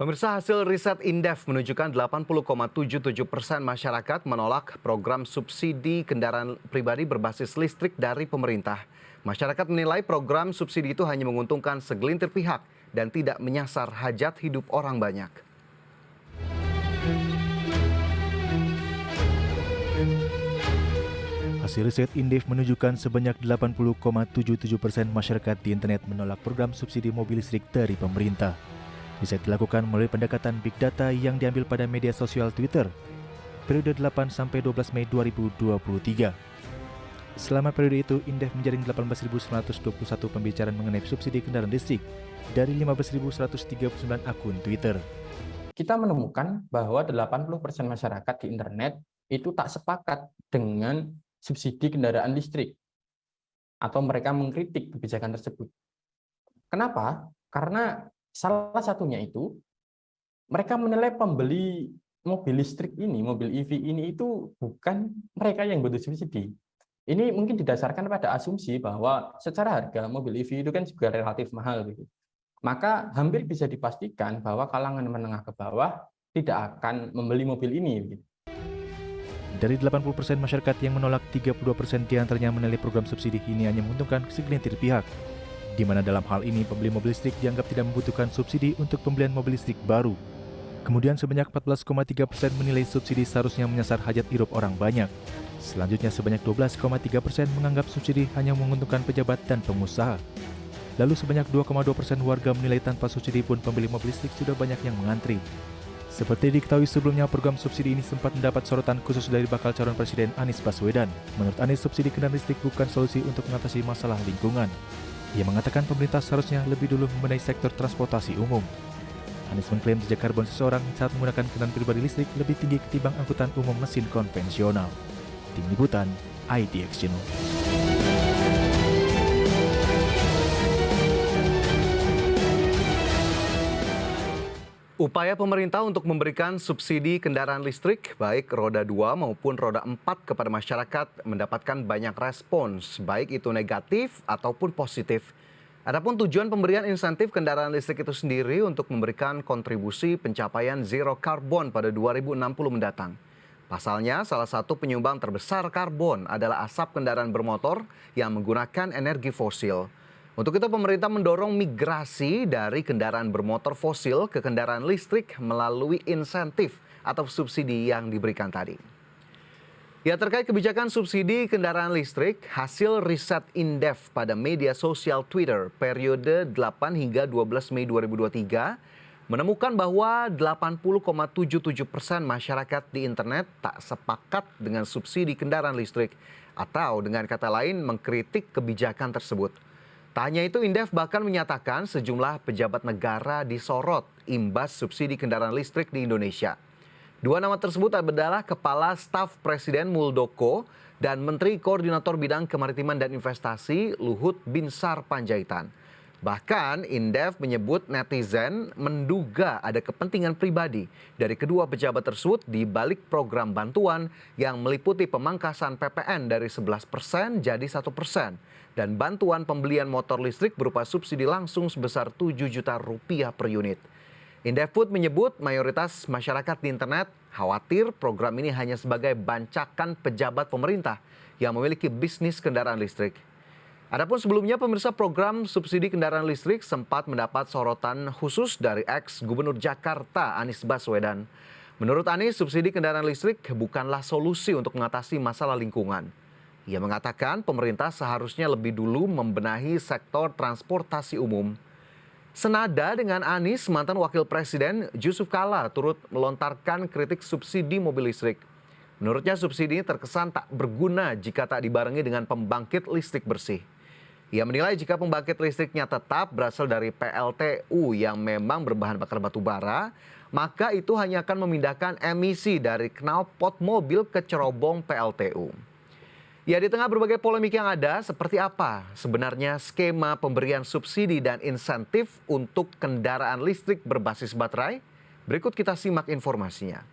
Pemirsa, hasil riset Indef menunjukkan 80,77% masyarakat menolak program subsidi kendaraan pribadi berbasis listrik dari pemerintah. Masyarakat menilai program subsidi itu hanya menguntungkan segelintir pihak dan tidak menyasar hajat hidup orang banyak. Hasil riset Indef menunjukkan sebanyak 80,77% masyarakat di internet menolak program subsidi mobil listrik dari pemerintah. Riset dilakukan melalui pendekatan Big Data yang diambil pada media sosial Twitter, periode 8-12 Mei 2023. Selama periode itu, Indef menjaring 18.921 pembicaraan mengenai subsidi kendaraan listrik dari 15.139 akun Twitter. Kita menemukan bahwa 80% masyarakat di internet itu tak sepakat dengan subsidi kendaraan listrik, atau mereka mengkritik kebijakan tersebut. Kenapa? Karena salah satunya itu, mereka menilai pembeli mobil listrik ini, mobil EV ini itu bukan mereka yang butuh subsidi. Ini mungkin didasarkan pada asumsi bahwa secara harga mobil EV itu kan juga relatif mahal. Maka hampir bisa dipastikan bahwa kalangan menengah ke bawah tidak akan membeli mobil ini. Dari 80% masyarakat yang menolak, 32% diantaranya menilai program subsidi ini hanya menguntungkan segelintir pihak, di mana dalam hal ini pembeli mobil listrik dianggap tidak membutuhkan subsidi untuk pembelian mobil listrik baru. Kemudian sebanyak 14,3% menilai subsidi seharusnya menyasar hajat hidup orang banyak. Selanjutnya sebanyak 12,3% menganggap subsidi hanya menguntungkan pejabat dan pengusaha. Lalu sebanyak 2,2% warga menilai tanpa subsidi pun pembeli mobil listrik sudah banyak yang mengantri. Seperti diketahui sebelumnya, program subsidi ini sempat mendapat sorotan khusus dari bakal calon presiden Anies Baswedan. Menurut Anies, subsidi kendaraan listrik bukan solusi untuk mengatasi masalah lingkungan. Ia mengatakan pemerintah seharusnya lebih dulu membenahi sektor transportasi umum. Anies mengklaim jejak karbon seseorang saat menggunakan kendaraan pribadi listrik lebih tinggi ketimbang angkutan umum mesin konvensional. Tim Liputan, IDX Channel. Upaya pemerintah untuk memberikan subsidi kendaraan listrik, baik roda 2 maupun roda 4 kepada masyarakat mendapatkan banyak respons, baik itu negatif ataupun positif. Adapun tujuan pemberian insentif kendaraan listrik itu sendiri untuk memberikan kontribusi pencapaian zero karbon pada 2060 mendatang. Pasalnya, salah satu penyumbang terbesar karbon adalah asap kendaraan bermotor yang menggunakan energi fosil. Untuk itu pemerintah mendorong migrasi dari kendaraan bermotor fosil ke kendaraan listrik melalui insentif atau subsidi yang diberikan tadi. Ya, terkait kebijakan subsidi kendaraan listrik, hasil riset Indef pada media sosial Twitter periode 8 hingga 12 Mei 2023 menemukan bahwa 80,77% masyarakat di internet tak sepakat dengan subsidi kendaraan listrik atau dengan kata lain mengkritik kebijakan tersebut. Tak hanya itu, Indef bahkan menyatakan sejumlah pejabat negara disorot imbas subsidi kendaraan listrik di Indonesia. Dua nama tersebut adalah Kepala Staf Presiden Muldoko dan Menteri Koordinator Bidang Kemaritiman dan Investasi Luhut Binsar Panjaitan. Bahkan Indef menyebut netizen menduga ada kepentingan pribadi dari kedua pejabat tersebut di balik program bantuan yang meliputi pemangkasan PPN dari 11% jadi 1% dan bantuan pembelian motor listrik berupa subsidi langsung sebesar 7 juta rupiah per unit. Indef pun menyebut mayoritas masyarakat di internet khawatir program ini hanya sebagai bancakan pejabat pemerintah yang memiliki bisnis kendaraan listrik. Adapun sebelumnya pemirsa, program subsidi kendaraan listrik sempat mendapat sorotan khusus dari ex-Gubernur Jakarta Anies Baswedan. Menurut Anies, subsidi kendaraan listrik bukanlah solusi untuk mengatasi masalah lingkungan. Ia mengatakan pemerintah seharusnya lebih dulu membenahi sektor transportasi umum. Senada dengan Anies, mantan Wakil Presiden Yusuf Kala turut melontarkan kritik subsidi mobil listrik. Menurutnya subsidi ini terkesan tak berguna jika tak dibarengi dengan pembangkit listrik bersih. Ia menilai jika pembangkit listriknya tetap berasal dari PLTU yang memang berbahan bakar batu bara, maka itu hanya akan memindahkan emisi dari knalpot mobil ke cerobong PLTU. Ya, di tengah berbagai polemik yang ada, seperti apa sebenarnya skema pemberian subsidi dan insentif untuk kendaraan listrik berbasis baterai? Berikut kita simak informasinya.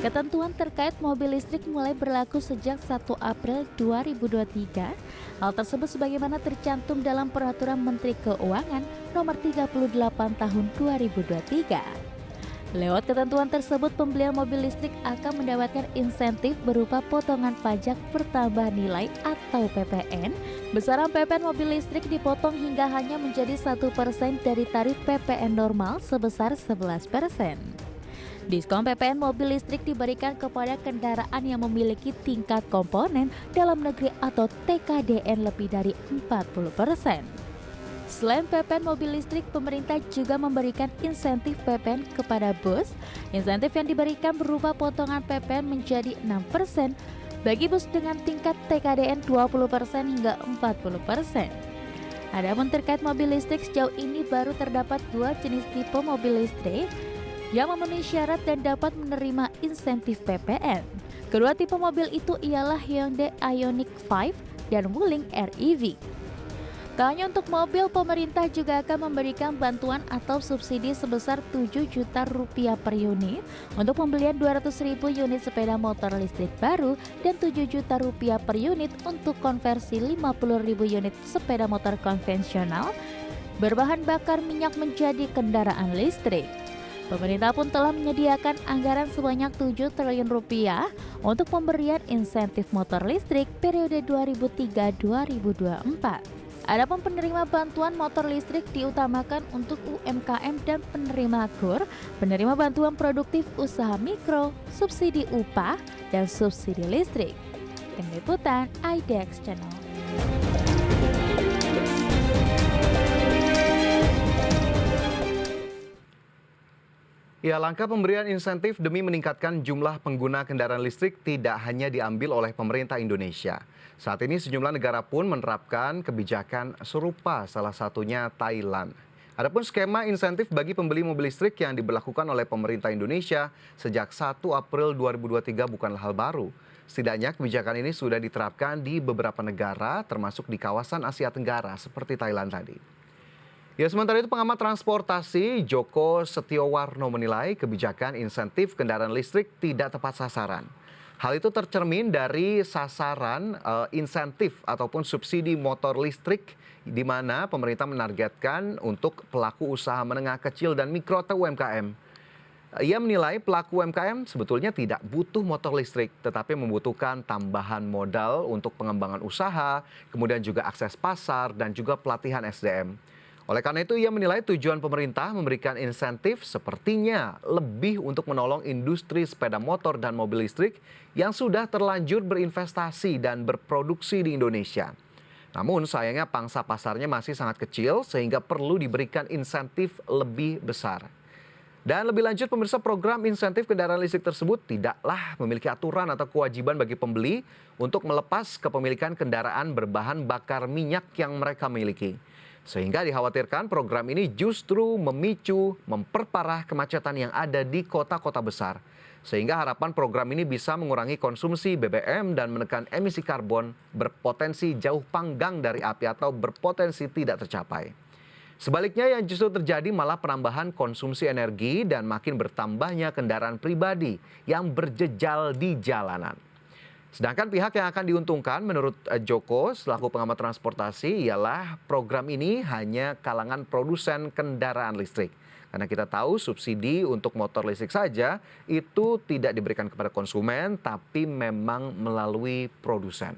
Ketentuan terkait mobil listrik mulai berlaku sejak 1 April 2023. Hal tersebut sebagaimana tercantum dalam Peraturan Menteri Keuangan Nomor 38 Tahun 2023. Lewat ketentuan tersebut, pembelian mobil listrik akan mendapatkan insentif berupa potongan pajak pertambahan nilai atau PPN. Besaran PPN mobil listrik dipotong hingga hanya menjadi 1% dari tarif PPN normal sebesar 11%. Diskon PPN mobil listrik diberikan kepada kendaraan yang memiliki tingkat komponen dalam negeri atau TKDN lebih dari 40%. Selain PPN mobil listrik, pemerintah juga memberikan insentif PPN kepada bus. Insentif yang diberikan berupa potongan PPN menjadi 6% bagi bus dengan tingkat TKDN 20% hingga 40%. Adapun terkait mobil listrik, sejauh ini baru terdapat 2 jenis tipe mobil listrik yang memenuhi syarat dan dapat menerima insentif PPN. Kedua tipe mobil itu ialah Hyundai Ioniq 5 dan Wuling REV. Tak hanya untuk mobil, pemerintah juga akan memberikan bantuan atau subsidi sebesar Rp7 juta per unit untuk pembelian 200.000 unit sepeda motor listrik baru dan Rp7 juta per unit untuk konversi 50.000 unit sepeda motor konvensional berbahan bakar minyak menjadi kendaraan listrik. Pemerintah pun telah menyediakan anggaran sebanyak Rp7 triliun untuk pemberian insentif motor listrik periode 2003-2024. Adapun penerima bantuan motor listrik diutamakan untuk UMKM dan penerima KUR, penerima bantuan produktif usaha mikro, subsidi upah, dan subsidi listrik. Tim Liputan IDX Channel. Ya, langkah pemberian insentif demi meningkatkan jumlah pengguna kendaraan listrik tidak hanya diambil oleh pemerintah Indonesia. Saat ini sejumlah negara pun menerapkan kebijakan serupa, salah satunya Thailand. Adapun skema insentif bagi pembeli mobil listrik yang diberlakukan oleh pemerintah Indonesia sejak 1 April 2023 bukanlah hal baru. Setidaknya kebijakan ini sudah diterapkan di beberapa negara termasuk di kawasan Asia Tenggara seperti Thailand tadi. Ya, sementara itu pengamat transportasi Joko Setiowarno menilai kebijakan insentif kendaraan listrik tidak tepat sasaran. Hal itu tercermin dari sasaran insentif ataupun subsidi motor listrik di mana pemerintah menargetkan untuk pelaku usaha menengah kecil dan mikro atau UMKM. Ia menilai pelaku UMKM sebetulnya tidak butuh motor listrik tetapi membutuhkan tambahan modal untuk pengembangan usaha, kemudian juga akses pasar dan juga pelatihan SDM. Oleh karena itu, ia menilai tujuan pemerintah memberikan insentif sepertinya lebih untuk menolong industri sepeda motor dan mobil listrik yang sudah terlanjur berinvestasi dan berproduksi di Indonesia. Namun sayangnya pangsa pasarnya masih sangat kecil sehingga perlu diberikan insentif lebih besar. Dan lebih lanjut, pemirsa, program insentif kendaraan listrik tersebut tidaklah memiliki aturan atau kewajiban bagi pembeli untuk melepas kepemilikan kendaraan berbahan bakar minyak yang mereka miliki. Sehingga dikhawatirkan program ini justru memperparah kemacetan yang ada di kota-kota besar. Sehingga harapan program ini bisa mengurangi konsumsi BBM dan menekan emisi karbon berpotensi jauh panggang dari api atau berpotensi tidak tercapai. Sebaliknya yang justru terjadi malah penambahan konsumsi energi dan makin bertambahnya kendaraan pribadi yang berjejal di jalanan. Sedangkan pihak yang akan diuntungkan menurut Joko selaku pengamat transportasi ialah program ini hanya kalangan produsen kendaraan listrik. Karena kita tahu subsidi untuk motor listrik saja itu tidak diberikan kepada konsumen tapi memang melalui produsen.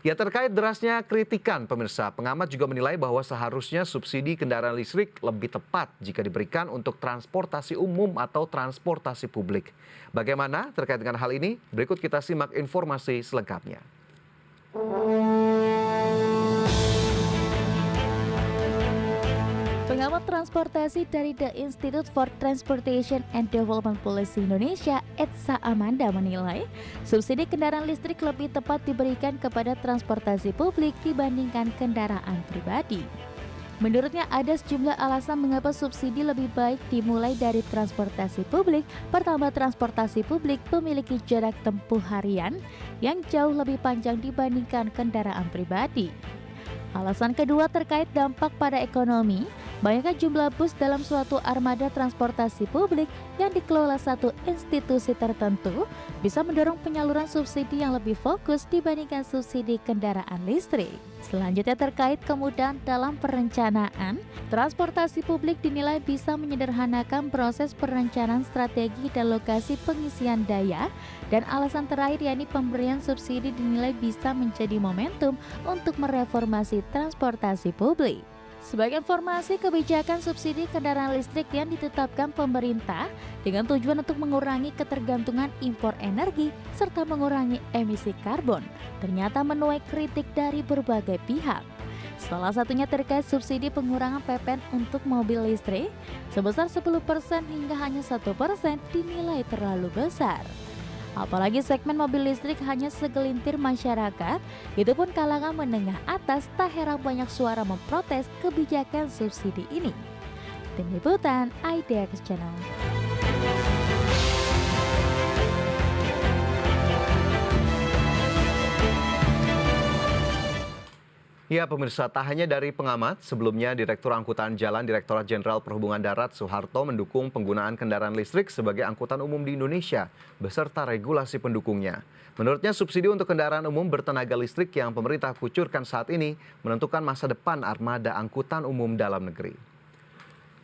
Ya, terkait derasnya kritikan, pemirsa, pengamat juga menilai bahwa seharusnya subsidi kendaraan listrik lebih tepat jika diberikan untuk transportasi umum atau transportasi publik. Bagaimana terkait dengan hal ini? Berikut kita simak informasi selengkapnya. Pengamat transportasi dari The Institute for Transportation and Development Policy Indonesia, Etsa Amanda, menilai subsidi kendaraan listrik lebih tepat diberikan kepada transportasi publik dibandingkan kendaraan pribadi. Menurutnya ada sejumlah alasan mengapa subsidi lebih baik dimulai dari transportasi publik. Pertama, transportasi publik memiliki jarak tempuh harian yang jauh lebih panjang dibandingkan kendaraan pribadi. Alasan kedua terkait dampak pada ekonomi. Banyaknya jumlah bus dalam suatu armada transportasi publik yang dikelola satu institusi tertentu bisa mendorong penyaluran subsidi yang lebih fokus dibandingkan subsidi kendaraan listrik. Selanjutnya terkait kemudahan dalam perencanaan, transportasi publik dinilai bisa menyederhanakan proses perencanaan strategi dan lokasi pengisian daya, dan alasan terakhir yakni pemberian subsidi dinilai bisa menjadi momentum untuk mereformasi transportasi publik. Sebagai informasi, kebijakan subsidi kendaraan listrik yang ditetapkan pemerintah dengan tujuan untuk mengurangi ketergantungan impor energi serta mengurangi emisi karbon ternyata menuai kritik dari berbagai pihak. Salah satunya terkait subsidi pengurangan PPN untuk mobil listrik sebesar 10% hingga hanya 1% dinilai terlalu besar. Apalagi segmen mobil listrik hanya segelintir masyarakat, itu pun kalangan menengah atas tak heran banyak suara memprotes kebijakan subsidi ini. Tim Liputan IDX Channel. Ya pemirsa, tak hanya dari pengamat, sebelumnya Direktur Angkutan Jalan Direktorat Jenderal Perhubungan Darat Soeharto mendukung penggunaan kendaraan listrik sebagai angkutan umum di Indonesia beserta regulasi pendukungnya. Menurutnya subsidi untuk kendaraan umum bertenaga listrik yang pemerintah kucurkan saat ini menentukan masa depan armada angkutan umum dalam negeri.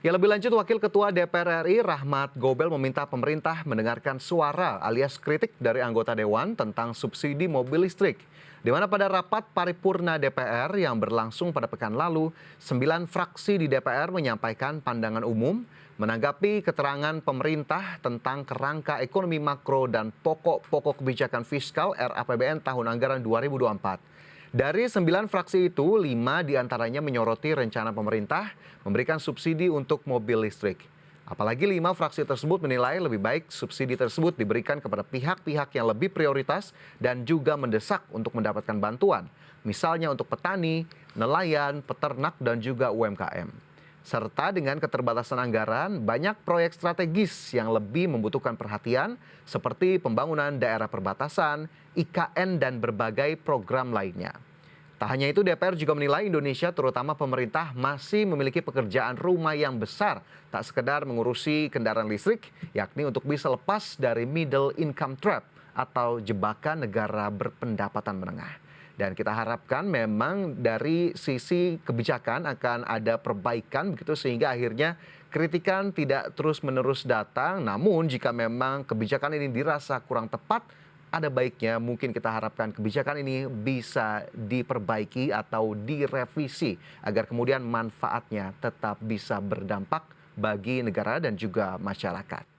Ya lebih lanjut, Wakil Ketua DPR RI Rahmat Gobel meminta pemerintah mendengarkan suara alias kritik dari anggota Dewan tentang subsidi mobil listrik. Di mana pada rapat paripurna DPR yang berlangsung pada pekan lalu, 9 fraksi di DPR menyampaikan pandangan umum menanggapi keterangan pemerintah tentang kerangka ekonomi makro dan pokok-pokok kebijakan fiskal RAPBN tahun anggaran 2024. Dari 9 fraksi itu, 5 diantaranya menyoroti rencana pemerintah memberikan subsidi untuk mobil listrik. Apalagi 5 fraksi tersebut menilai lebih baik subsidi tersebut diberikan kepada pihak-pihak yang lebih prioritas dan juga mendesak untuk mendapatkan bantuan. Misalnya untuk petani, nelayan, peternak, dan juga UMKM. Serta dengan keterbatasan anggaran, banyak proyek strategis yang lebih membutuhkan perhatian seperti pembangunan daerah perbatasan, IKN, dan berbagai program lainnya. Tak hanya itu, DPR juga menilai Indonesia terutama pemerintah masih memiliki pekerjaan rumah yang besar, tak sekedar mengurusi kendaraan listrik, yakni untuk bisa lepas dari middle income trap atau jebakan negara berpendapatan menengah. Dan kita harapkan memang dari sisi kebijakan akan ada perbaikan begitu sehingga akhirnya kritikan tidak terus-menerus datang. Namun jika memang kebijakan ini dirasa kurang tepat, ada baiknya mungkin kita harapkan kebijakan ini bisa diperbaiki atau direvisi agar kemudian manfaatnya tetap bisa berdampak bagi negara dan juga masyarakat.